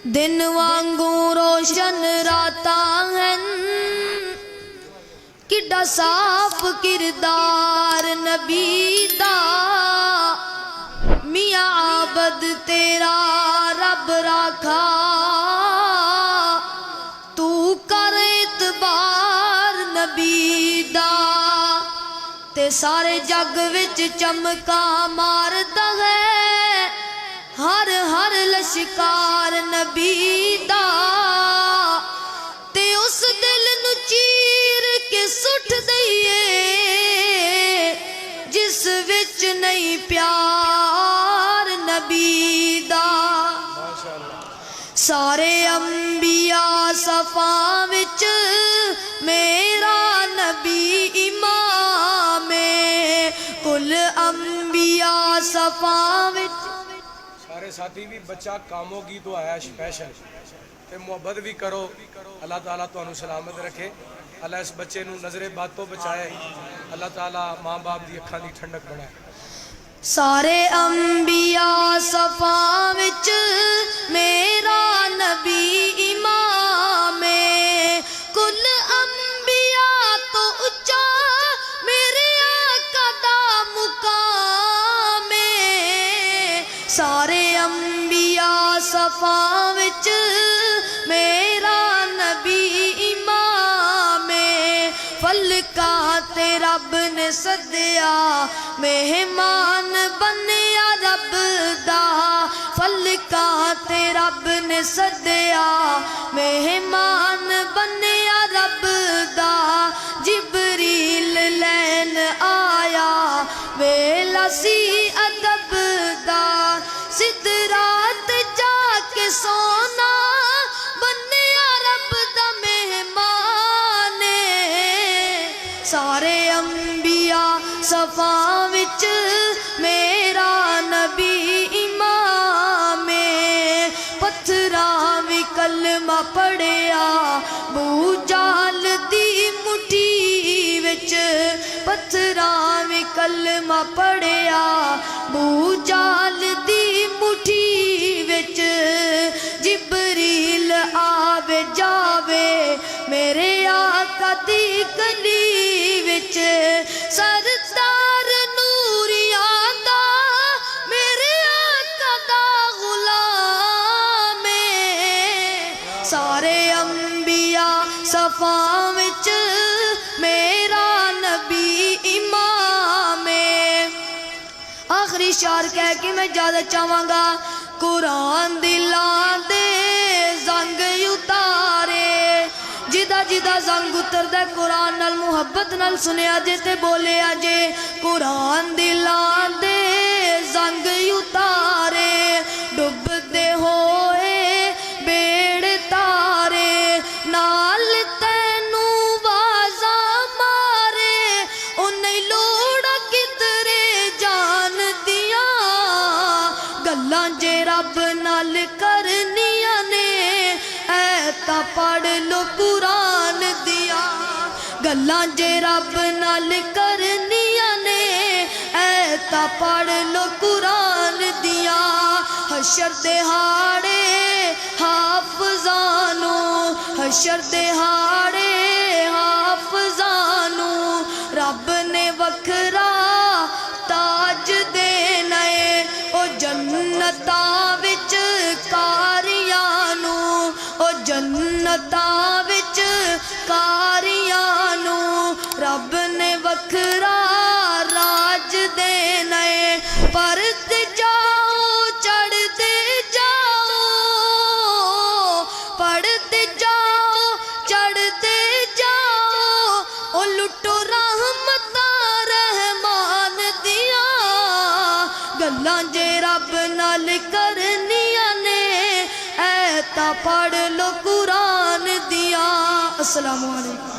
दिन वांगू रोशन रातां हैं, किड्डा साफ किरदार नबी दा। मियां आबद तेरा रब राखा, तू कर इतबार नबी दा। ते सारे जग विच चमका मारदा है, हर हर लश्कार नबी दा। ते उस दिल नू चीर के सुट दईए, जिस विच नहीं प्यार नबी दा। सारे अंबिया सफा विच मेरा नबी इमामे, कुल अंबिया सफा विच। सारे साथी भी बच्चा कामोगी तो आया स्पैशल ते मुहब्बत भी करो। अल्लाह ताला तुहानू सलामत रखे, अल्लाह इस बच्चे नू नजरे बद तो बचाए, अल्लाह ताला माँ बाप दी अखां दी ठंडक बनाए। सारे अंबिया सफा विच मेरा नबी इमामे, कुल अंबिया तो उच्चा मेरे आका दा मुकामे। सारे अंबिया सफा विच मेरा नबी इमामे, फलका ते रब ने सदया मेहमान बनया रब दा। फलका ते रब ने सदया मेहमान बनया रब दा। जिबरील लैन आया वेला सी अदब दा, सिदरात जाके सोना बनया रब दा मेहमान। सारे अंबिया सफा विच मेरा नबी इमामे, पत्थरां भी कलमा पढ़िया बूजाल दी मुट्ठी विच। पत्थरां भी कलमा पढ़िया बूजाल दी मुट्ठी विच। जिबरील आवे जावे मेरे आका दी गली विच। सरदार नूरियां दा मेरे आका दा गुलाम है। सारे अंबिया सफा विच मेरा नबी इमाम है। आखिरी शार कह के मैं ज्यादा चाहांगा। कुरान दिलां दे जंग उतारे, जिदा जिदा जंग उतरदा कुरान नाल मुहब्बत नाल सुनिया जे ते बोलिया जे। कुरान दिलां दे जंग उतारे, डुबदे होए बेड़ तारे। नाल तैनू वाजा मारे, ओ नहीं लोड़ा कितरे जान दिया। गल्लां जे रब नाल करनियां ने, ऐ तां पढ़ लो कुरान दिया। गल्लां जे रब नाल करनियां ने, ऐ तां पढ़ लो कुरान दिया। हशर दिहाड़े हाफजानू, हशर दिहाड़े हाफजानू, रब ने वखरा ताज देना है। ओ जन्नतां विच कारियां नू, ओ जन्नतां विच कारियां नू, रब ने वखरा राज देना है। परते जाओ चढ़ते जाओ, पढ़ते जाओ चढ़ते जाओ। ओ लुटो रहमतां रहमान दिया, गल्लां जे रब नाल करनियां ने, ऐ तां पढ़ लो कुरान दिया। अस्सलामु अलैकुम।